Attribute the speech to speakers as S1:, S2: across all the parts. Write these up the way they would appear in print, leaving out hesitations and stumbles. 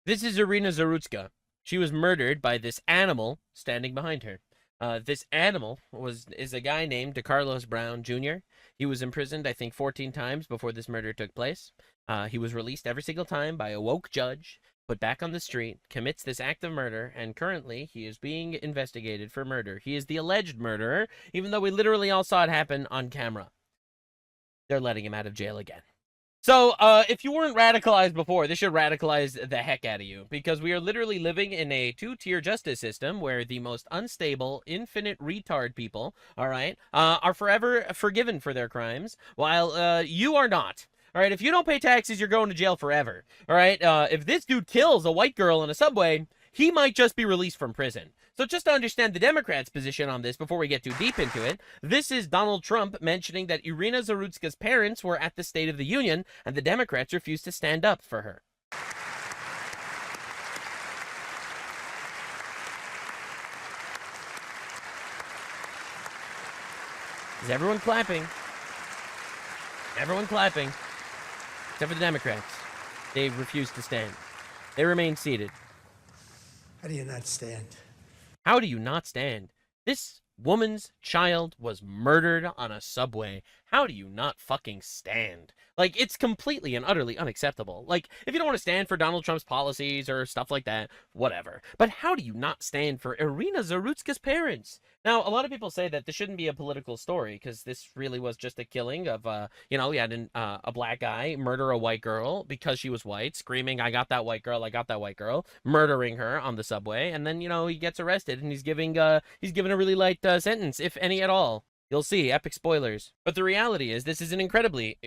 S1: This is Irina Zarutska. She was murdered by this animal standing behind her. This animal is a guy named DeCarlos Brown Jr. He was imprisoned, I think, 14 times before this murder took place. He was released every single time by a woke judge, put back on the street, commits this act of murder, and currently he is being investigated for murder. He is the alleged murderer, even though we literally all saw it happen on camera. They're letting him out of jail again. So, if you weren't radicalized before, this should radicalize the heck out of you, because we are literally living in a two-tier justice system where the most unstable, infinite retard people, all right, are forever forgiven for their crimes, while you are not. All right, if you don't pay taxes, you're going to jail forever. All right, if this dude kills a white girl in a subway, he might just be released from prison. So just to understand the Democrats' position on this before we get too deep into it, this is Donald Trump mentioning that Irina Zarutska's parents were at the State of the Union and the Democrats refused to stand up for her. Is everyone clapping? Everyone clapping. Except for the Democrats. They refused to stand. They remain seated.
S2: How do you not stand?
S1: How do you not stand? This woman's child was murdered on a subway. How do you not fucking stand? Like, it's completely and utterly unacceptable. Like, if you don't want to stand for Donald Trump's policies or stuff like that, whatever. But how do you not stand for Irina Zarutska's parents? Now, a lot of people say that this shouldn't be a political story because this really was just a killing of, you had a black guy murder a white girl because she was white, screaming, I got that white girl, I got that white girl, murdering her on the subway. And then, he gets arrested and he's given a really light sentence, if any at all. You'll see, epic spoilers. But the reality is, this is an incredibly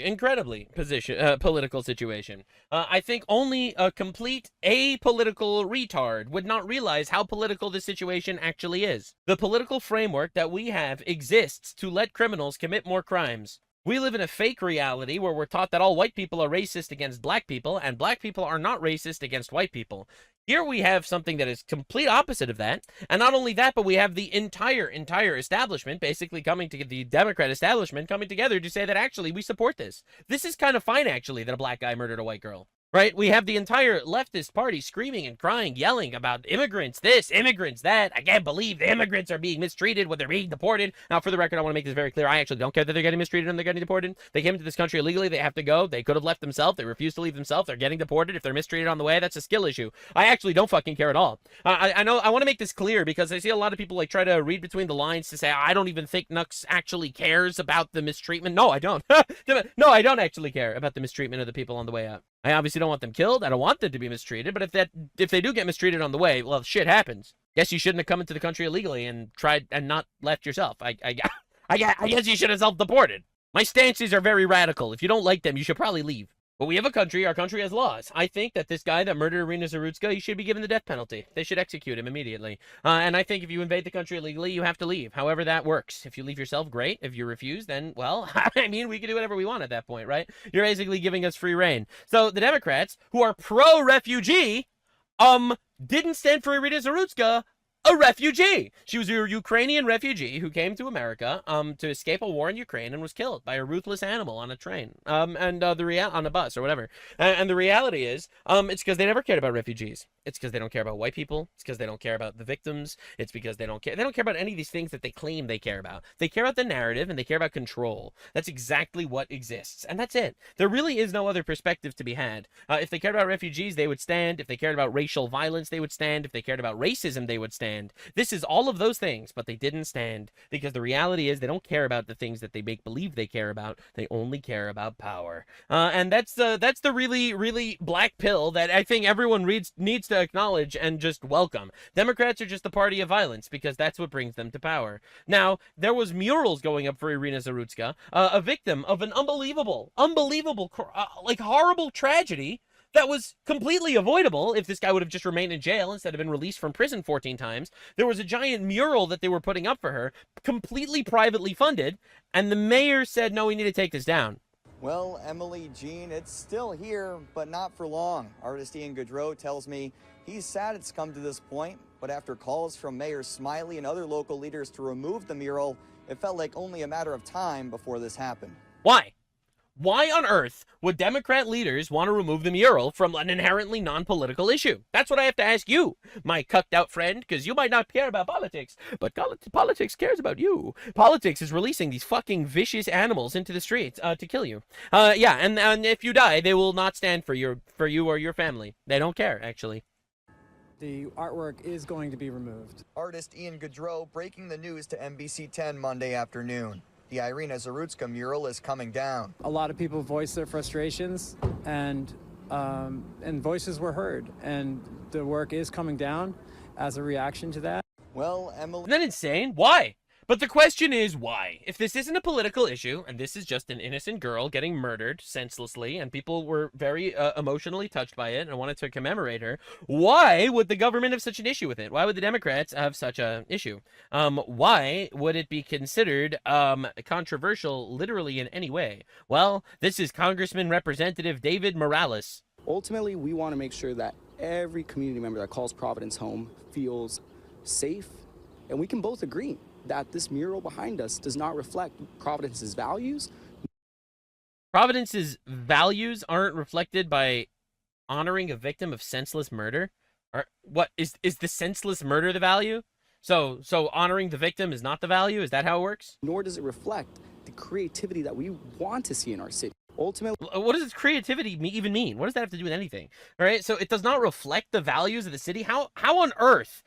S1: political situation. I think only a complete apolitical retard would not realize how political this situation actually is. The political framework that we have exists to let criminals commit more crimes. We live in a fake reality where we're taught that all white people are racist against black people, and black people are not racist against white people. Here we have something that is complete opposite of that. And not only that, but we have the entire establishment basically coming to the Democrat establishment coming together to say that actually we support this. This is kind of fine, actually, that a black guy murdered a white girl. Right? We have the entire leftist party screaming and crying, yelling about immigrants this, immigrants that. I can't believe the immigrants are being mistreated when they're being deported. Now, for the record, I want to make this very clear. I actually don't care that they're getting mistreated and they're getting deported. They came into this country illegally. They have to go. They could have left themselves. They refuse to leave themselves. They're getting deported. If they're mistreated on the way, that's a skill issue. I actually don't fucking care at all. I know I want to make this clear because I see a lot of people like try to read between the lines to say, I don't even think Nux actually cares about the mistreatment. No, I don't. No, I don't actually care about the mistreatment of the people on the way out. I obviously don't want them killed. I don't want them to be mistreated. But if they do get mistreated on the way, well, shit happens. Guess you shouldn't have come into the country illegally and tried and not left yourself. I guess you should have self-deported. My stances are very radical. If you don't like them, you should probably leave. But we have a country. Our country has laws. I think that this guy that murdered Irina Zarutska, he should be given the death penalty. They should execute him immediately. And I think if you invade the country illegally, you have to leave. However that works. If you leave yourself, great. If you refuse, then, well, I mean, we can do whatever we want at that point, right? You're basically giving us free reign. So the Democrats, who are pro-refugee, didn't stand for Irina Zarutska, a refugee. She was a Ukrainian refugee who came to America to escape a war in Ukraine and was killed by a ruthless animal on a train on a bus or whatever. And the reality is it's because they never cared about refugees. It's because they don't care about white people. It's because they don't care about the victims. It's because they don't care about any of these things that they claim they care about. They care about the narrative and they care about control. That's exactly what exists. And that's it. There really is no other perspective to be had. If they cared about refugees, they would stand. If they cared about racial violence, they would stand. If they cared about racism, they would stand. This is all of those things, but they didn't stand because the reality is they don't care about the things that they make believe they care about. They only care about power. And that's the really, really black pill that I think everyone needs to acknowledge and just welcome. Democrats are just the party of violence because that's what brings them to power. Now, there was murals going up for Irina Zarutska, a victim of an unbelievable, like horrible tragedy that was completely avoidable if this guy would have just remained in jail instead of been released from prison 14 times. There was a giant mural that they were putting up for her, completely privately funded, and the mayor said, no, we need to take this down.
S3: Well, Emily, Jean, it's still here, but not for long. Artist Ian Gaudreau tells me he's sad it's come to this point, but after calls from Mayor Smiley and other local leaders to remove the mural, it felt like only a matter of time before this happened.
S1: Why? Why on earth would Democrat leaders want to remove the mural from an inherently non-political issue? That's what I have to ask you, my cucked out friend, because you might not care about politics, but politics cares about you. Politics is releasing these fucking vicious animals into the streets to kill you. Yeah, and if you die, they will not stand for you or your family. They don't care, actually.
S4: The artwork is going to be removed.
S3: Artist Ian Gaudreau breaking the news to NBC 10 Monday afternoon. The Irina Zarutska mural is coming down.
S4: A lot of people voiced their frustrations, and voices were heard, and the work is coming down as a reaction to that.
S3: Well, Emily...
S1: Isn't that insane? Why? But the question is why? If this isn't a political issue, and this is just an innocent girl getting murdered senselessly, and people were very emotionally touched by it and wanted to commemorate her, why would the government have such an issue with it? Why would the Democrats have such an issue? Why would it be considered controversial literally in any way? Well, this is Congressman Representative David Morales.
S5: Ultimately, we want to make sure that every community member that calls Providence home feels safe, and we can both agree that this mural behind us does not reflect Providence's values.
S1: Providence's values aren't reflected by honoring a victim of senseless murder? Or what is the senseless murder the value? So honoring the victim is not the value? Is that how it works?
S5: Nor does it reflect the creativity that we want to see in our city. Ultimately,
S1: what does creativity even mean? What does that have to do with anything? All right, so it does not reflect the values of the city. How on earth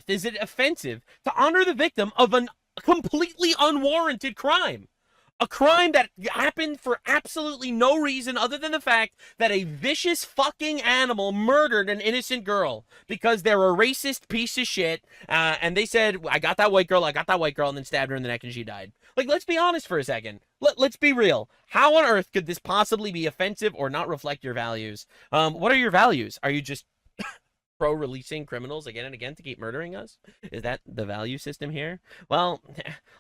S1: is it offensive to honor the victim of a completely unwarranted crime? A crime that happened for absolutely no reason other than the fact that a vicious fucking animal murdered an innocent girl because they're a racist piece of shit. And they said, I got that white girl, and then stabbed her in the neck and she died. Like, let's be honest for a second. Let's be real. How on earth could this possibly be offensive or not reflect your values? What are your values? Are you just pro-releasing criminals again and again to keep murdering us? Is that the value system here? Well,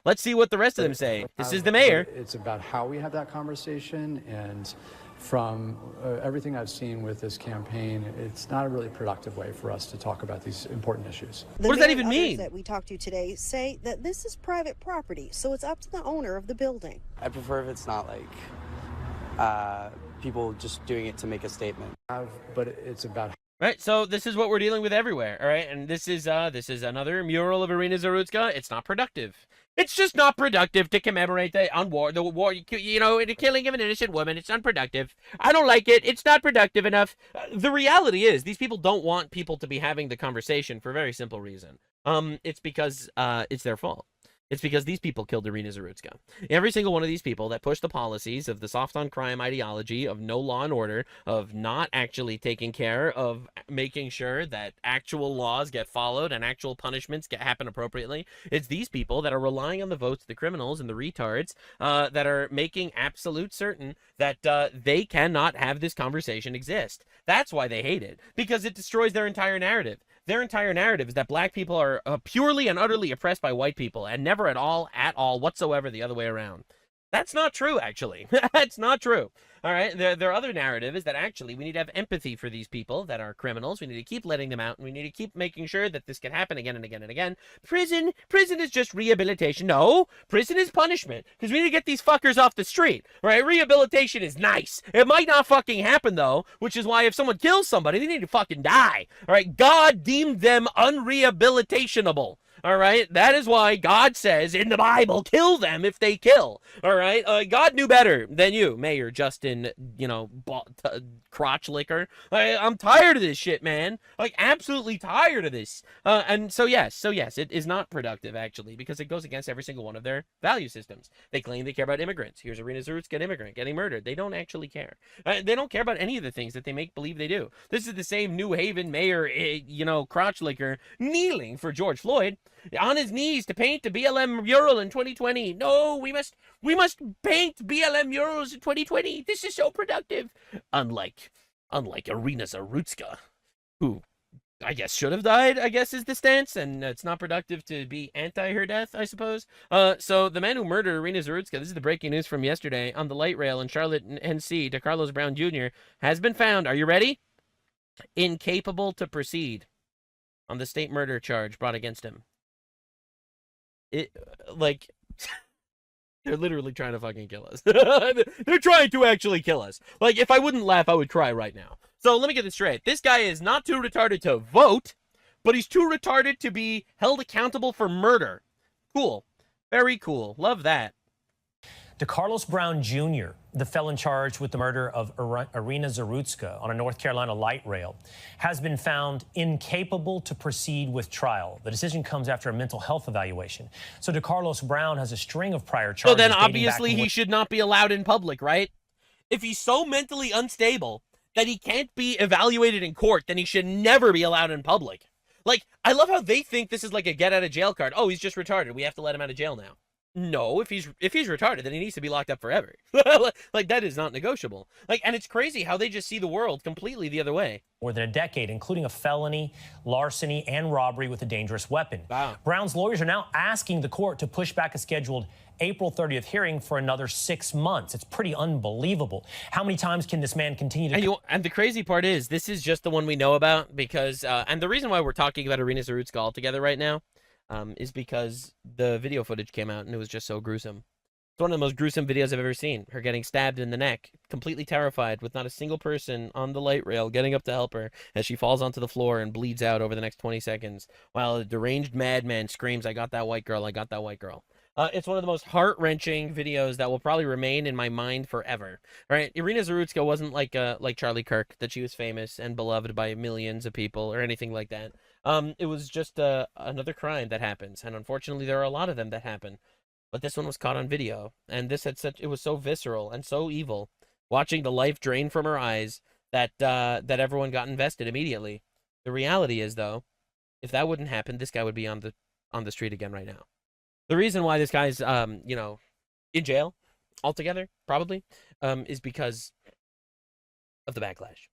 S1: let's see what the rest of them say. This is the mayor.
S6: It's about how we have that conversation, and from everything I've seen with this campaign, it's not a really productive way for us to talk about these important issues.
S1: What does that even mean?
S7: That we talked to today say that this is private property, so it's up to the owner of the building.
S8: I prefer if it's not like people just doing it to make a statement.
S6: But it's about...
S1: Right, so this is what we're dealing with everywhere, all right? And this is another mural of Irina Zarutska. It's not productive. It's just not productive to commemorate the war, the killing of an innocent woman. It's unproductive. I don't like it. It's not productive enough. The reality is these people don't want people to be having the conversation for a very simple reason. It's because it's their fault. It's because these people killed Irina Zarutska. Every single one of these people that push the policies of the soft on crime ideology, of no law and order, of not actually taking care of making sure that actual laws get followed and actual punishments happen appropriately. It's these people that are relying on the votes of the criminals and the retards that are making absolute certain that they cannot have this conversation exist. That's why they hate it, because it destroys their entire narrative. Their entire narrative is that black people are purely and utterly oppressed by white people and never at all whatsoever the other way around. That's not true, actually. That's not true. All right. Their other narrative is that actually we need to have empathy for these people that are criminals. We need to keep letting them out, and we need to keep making sure that this can happen again and again and again. Prison is just rehabilitation. No, prison is punishment, because we need to get these fuckers off the street. All right. Rehabilitation is nice. It might not fucking happen though, which is why if someone kills somebody, they need to fucking die. All right. God deemed them unrehabilitationable. All right, that is why God says in the Bible, kill them if they kill. All right, God knew better than you, Mayor Justin, crotch licker. I'm tired of this shit, man. Like, absolutely tired of this. And so yes, it is not productive, actually, because it goes against every single one of their value systems. They claim they care about immigrants. Here's Irina Zarutska, an immigrant, getting murdered. They don't actually care. They don't care about any of the things that they make believe they do. This is the same New Haven mayor, crotch licker, kneeling for George Floyd. On his knees to paint the BLM mural in 2020. No, we must paint BLM murals in 2020. This is so productive. Unlike Irina Zarutska, who I guess should have died, I guess is the stance, and it's not productive to be anti her death, I suppose. So the man who murdered Irina Zarutska, this is the breaking news from yesterday, on the light rail in Charlotte, NC, to Carlos Brown Jr., has been found, are you ready? Incapable to proceed on the state murder charge brought against him. They're literally trying to fucking kill us. They're trying to actually kill us. Like, if I wouldn't laugh, I would cry right now. So let me get this straight. This guy is not too retarded to vote, but he's too retarded to be held accountable for murder. Cool. Very cool. Love that.
S9: DeCarlos Brown Jr., the felon charged with the murder of Irina Zarutska on a North Carolina light rail, has been found incapable to proceed with trial. The decision comes after a mental health evaluation. So DeCarlos Brown has a string of prior charges.
S1: So then obviously he should not be allowed in public, right? If he's so mentally unstable that he can't be evaluated in court, then he should never be allowed in public. Like, I love how they think this is like a get out of jail card. Oh, he's just retarded. We have to let him out of jail now. No, if he's retarded, then he needs to be locked up forever. Like, that is not negotiable. Like, and it's crazy how they just see the world completely the other way.
S9: More than a decade, including a felony, larceny, and robbery with a dangerous weapon.
S1: Wow.
S9: Brown's lawyers are now asking the court to push back a scheduled April 30th hearing for another 6 months. It's pretty unbelievable. How many times can this man continue to...
S1: And the crazy part is, this is just the one we know about because, and the reason why we're talking about Irina Zarutska altogether right now is because the video footage came out and it was just so gruesome. It's one of the most gruesome videos I've ever seen. Her getting stabbed in the neck, completely terrified, with not a single person on the light rail getting up to help her as she falls onto the floor and bleeds out over the next 20 seconds while a deranged madman screams, "I got that white girl, I got that white girl." It's one of the most heart-wrenching videos that will probably remain in my mind forever. Right? Irina Zarutska wasn't like Charlie Kirk, that she was famous and beloved by millions of people or anything like that. It was just another crime that happens, and unfortunately there are a lot of them that happen. But this one was caught on video, and it was so visceral and so evil, watching the life drain from her eyes that everyone got invested immediately. The reality is, though, if that wouldn't happen, this guy would be on the street again right now. The reason why this guy's in jail altogether, probably, is because of the backlash.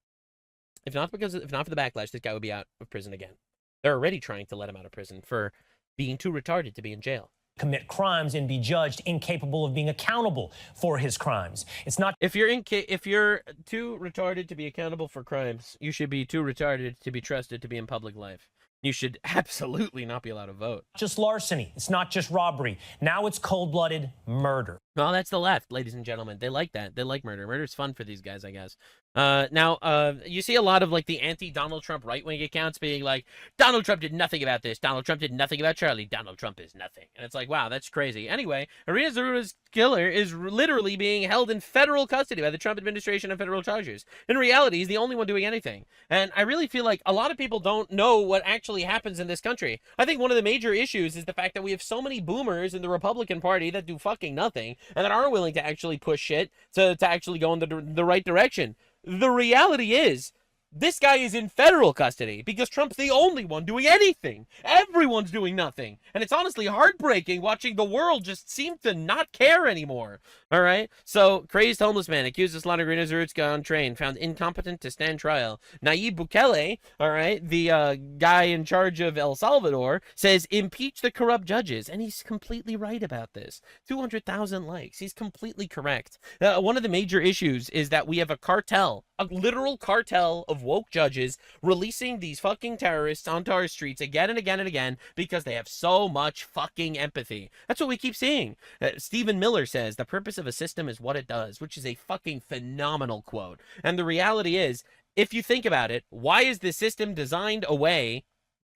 S1: If not for the backlash, this guy would be out of prison again. They're already trying to let him out of prison for being too retarded to be in jail.
S9: Commit crimes and be judged incapable of being accountable for his crimes. It's not...
S1: If you're too retarded to be accountable for crimes, you should be too retarded to be trusted to be in public life. You should absolutely not be allowed to vote.
S9: Just larceny. It's not just robbery. Now it's cold-blooded murder.
S1: Well, that's the left, ladies and gentlemen. They like that. They like murder. Murder's fun for these guys, I guess. Now, you see a lot of, like, the anti-Donald Trump right-wing accounts being like, Donald Trump did nothing about this. Donald Trump did nothing about Charlie. Donald Trump is nothing. And it's like, wow, that's crazy. Anyway, Irina Zarutska's killer is literally being held in federal custody by the Trump administration on federal charges. In reality, he's the only one doing anything. And I really feel like a lot of people don't know what actually happens in this country. I think one of the major issues is the fact that we have so many boomers in the Republican Party that do fucking nothing and that aren't willing to actually push shit to actually go in the right direction. The reality is, this guy is in federal custody because Trump's the only one doing anything. Everyone's doing nothing. And it's honestly heartbreaking watching the world just seem to not care anymore. All right? So, crazed homeless man accused of slaughtering Irina Zarutska on train, found incompetent to stand trial. Nayib Bukele, all right, the guy in charge of El Salvador, says impeach the corrupt judges. And he's completely right about this. 200,000 likes. He's completely correct. One of the major issues is that we have a cartel, a literal cartel of woke judges releasing these fucking terrorists onto our streets again and again and again because they have so much fucking empathy. That's what we keep seeing. Stephen Miller says the purpose of a system is what it does, which is a fucking phenomenal quote. And the reality is, if you think about it, why is the system designed a way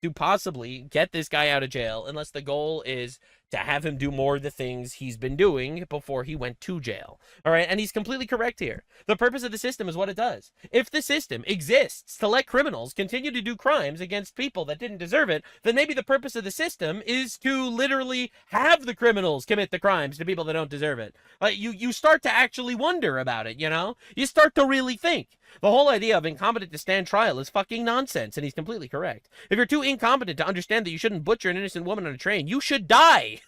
S1: to possibly get this guy out of jail unless the goal is to have him do more of the things he's been doing before he went to jail? All right, and he's completely correct here. The purpose of the system is what it does. If the system exists to let criminals continue to do crimes against people that didn't deserve it, then maybe the purpose of the system is to literally have the criminals commit the crimes to people that don't deserve it. You start to actually wonder about it, you know? You start to really think. The whole idea of incompetent to stand trial is fucking nonsense, and he's completely correct. If you're too incompetent to understand that you shouldn't butcher an innocent woman on a train, you should die.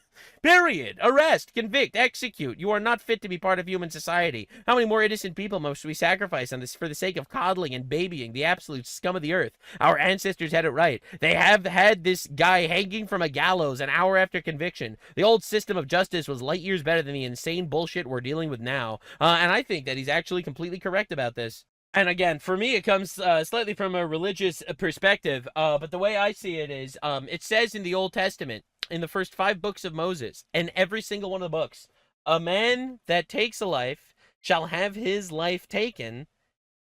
S1: Period. Arrest, convict, execute. You are not fit to be part of human society. How many more innocent people must we sacrifice on this for the sake of coddling and babying the absolute scum of the earth? Our ancestors had it right. They have had this guy hanging from a gallows an hour after conviction. The old system of justice was light years better than the insane bullshit we're dealing with now. And I think that he's actually completely correct about this. And again, for me, it comes slightly from a religious perspective, but the way I see it is, it says in the Old Testament, in the first 5 books of Moses, and every single one of the books, A man that takes a life shall have his life taken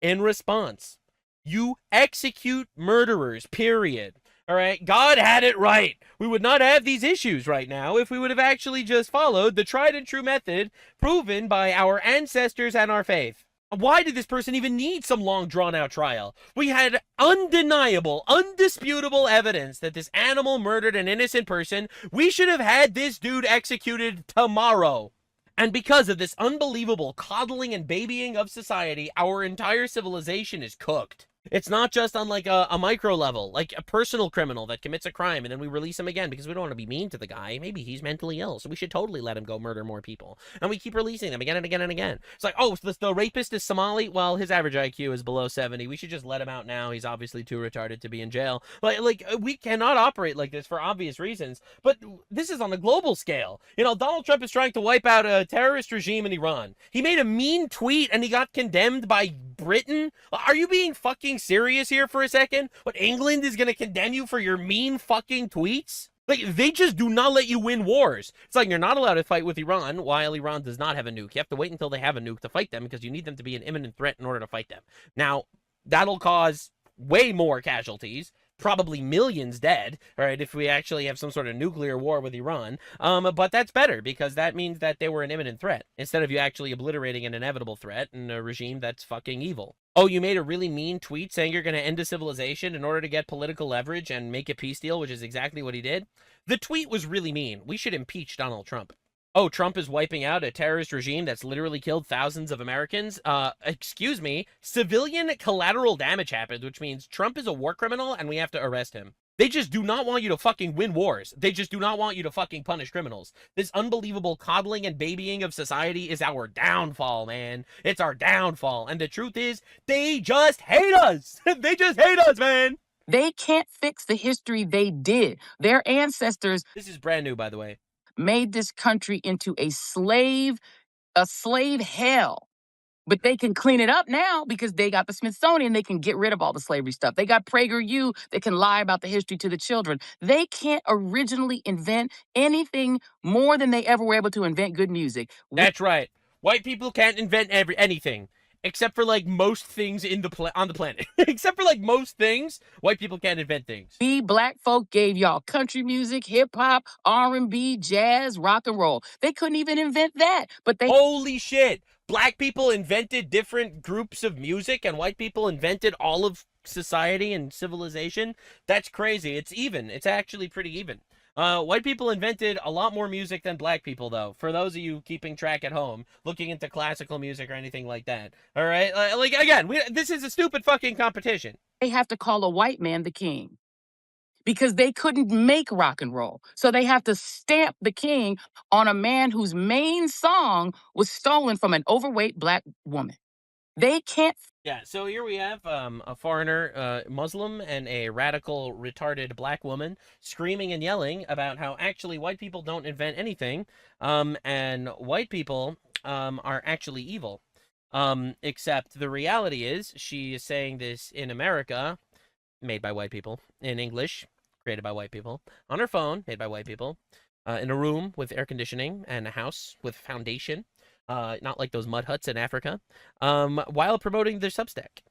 S1: in response. You execute murderers, period. All right, God had it right. We would not have these issues right now if we would have actually just followed the tried and true method proven by our ancestors and our faith. Why did this person even need some long drawn out trial? We had undeniable, undisputable evidence that this animal murdered an innocent person. We should have had this dude executed tomorrow. And because of this unbelievable coddling and babying of society, our entire civilization is cooked. It's not just on like a micro level, like a personal criminal that commits a crime and then we release him again because we don't want to be mean to the guy. Maybe he's mentally ill, so we should totally let him go murder more people. And we keep releasing them again and again and again. It's like, oh, the rapist is Somali? Well, his average IQ is below 70. We should just let him out now. He's obviously too retarded to be in jail. Like we cannot operate like this for obvious reasons. But this is on a global scale. You know, Donald Trump is trying to wipe out a terrorist regime in Iran. He made a mean tweet and he got condemned by Britain? Are you being fucking serious here for a second? What, England is gonna condemn you for your mean fucking tweets? Like, they just do not let you win wars. It's like you're not allowed to fight with Iran while Iran does not have a nuke. You have to wait until they have a nuke to fight them because you need them to be an imminent threat in order to fight them. Now, that'll cause way more casualties, probably millions dead, right, if we actually have some sort of nuclear war with Iran. But that's better because that means that they were an imminent threat instead of you actually obliterating an inevitable threat in a regime that's fucking evil. Oh, you made a really mean tweet saying you're going to end a civilization in order to get political leverage and make a peace deal, which is exactly what he did. The tweet was really mean. We should impeach Donald Trump. Oh, Trump is wiping out a terrorist regime that's literally killed thousands of Americans. Excuse me, civilian collateral damage happened, which means Trump is a war criminal and we have to arrest him. They just do not want you to fucking win wars. They just do not want you to fucking punish criminals. This unbelievable coddling and babying of society is our downfall, man. It's our downfall. And the truth is, they just hate us. They just hate us, man.
S10: They can't fix the history they did. Their ancestors.
S1: This is brand new, by the way.
S10: Made this country into a slave hell. But they can clean it up now because they got the Smithsonian. They can get rid of all the slavery stuff. They got PragerU. They can lie about the history to the children. They can't originally invent anything more than they ever were able to invent good music.
S1: That's right. White people can't invent anything. Except for like most things on the planet. Except for like most things, white people can't invent things.
S10: We black folk gave y'all country music, hip hop, R&B, jazz, rock and roll. They couldn't even invent that, but they.
S1: Holy shit! Black people invented different groups of music, and white people invented all of society and civilization. That's crazy. It's even. It's actually pretty even. White people invented a lot more music than black people, though. For those of you keeping track at home, looking into classical music or anything like that. All right? Like, again, this is a stupid fucking competition.
S10: They have to call a white man the king because they couldn't make rock and roll. So they have to stamp the king on a man whose main song was stolen from an overweight black woman. They can't.
S1: Yeah, so here we have a foreigner, Muslim, and a radical, retarded black woman screaming and yelling about how actually white people don't invent anything, and white people are actually evil. Except the reality is she is saying this in America, made by white people, in English, created by white people, on her phone, made by white people, in a room with air conditioning and a house with foundation. Not like those mud huts in Africa, while promoting their Substack.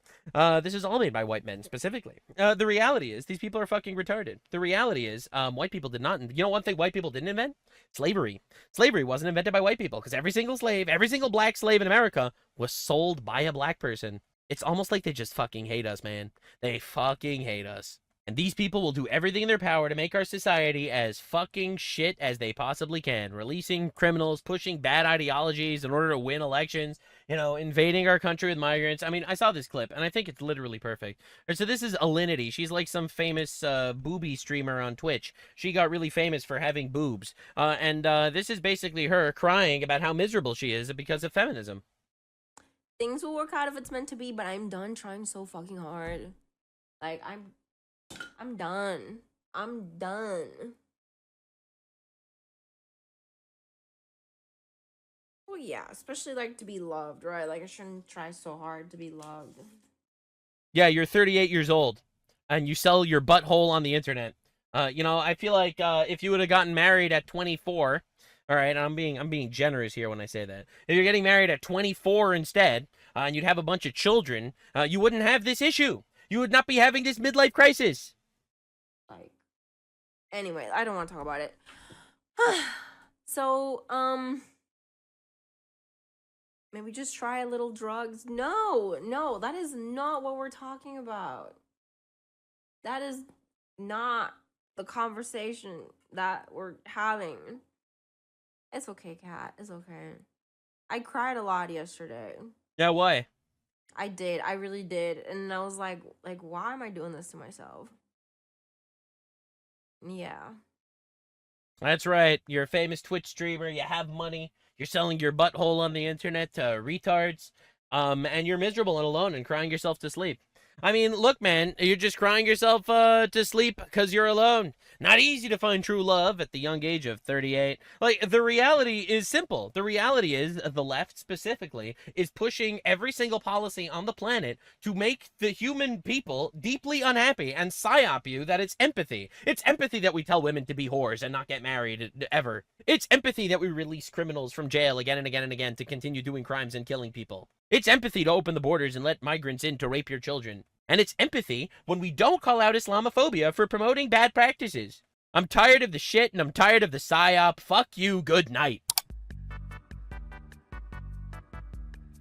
S1: This is all made by white men, specifically. The reality is, these people are fucking retarded. The reality is, white people did not, you know one thing white people didn't invent? Slavery. Slavery wasn't invented by white people, because every single slave, every single black slave in America was sold by a black person. It's almost like they just fucking hate us, man. They fucking hate us. And these people will do everything in their power to make our society as fucking shit as they possibly can. Releasing criminals, pushing bad ideologies in order to win elections, you know, invading our country with migrants. I mean, I saw this clip, and I think it's literally perfect. So this is Alinity. She's like some famous booby streamer on Twitch. She got really famous for having boobs. And this is basically her crying about how miserable she is because of feminism.
S11: Things will work out if it's meant to be, but I'm done trying so fucking hard. Like, I'm done. I'm done. Well, yeah, especially like to be loved, right? Like I shouldn't try so hard to be loved.
S1: Yeah, you're 38 years old and you sell your butthole on the internet. You know, I feel like if you would have gotten married at 24, All right, I'm being generous here when I say that. If you're getting married at 24 instead, and you'd have a bunch of children, you wouldn't have this issue. You would not be having this midlife crisis.
S11: Like, anyway, I don't want to talk about it. So, maybe just try a little drugs. No, that is not what we're talking about. That is not the conversation that we're having. It's okay, Kat. It's okay. I cried a lot yesterday.
S1: Yeah, why?
S11: I did. I really did. And I was like, why am I doing this to myself? Yeah.
S1: That's right. You're a famous Twitch streamer. You have money. You're selling your butthole on the internet to retards. And you're miserable and alone and crying yourself to sleep. I mean, look, man, you're just crying yourself to sleep because you're alone. Not easy to find true love at the young age of 38. Like, the reality is simple. The reality is the left specifically is pushing every single policy on the planet to make the human people deeply unhappy and psyop you that it's empathy. It's empathy that we tell women to be whores and not get married ever. It's empathy that we release criminals from jail again and again and again to continue doing crimes and killing people. It's empathy to open the borders and let migrants in to rape your children. And it's empathy when we don't call out Islamophobia for promoting bad practices. I'm tired of the shit and I'm tired of the psyop. Fuck you, good night.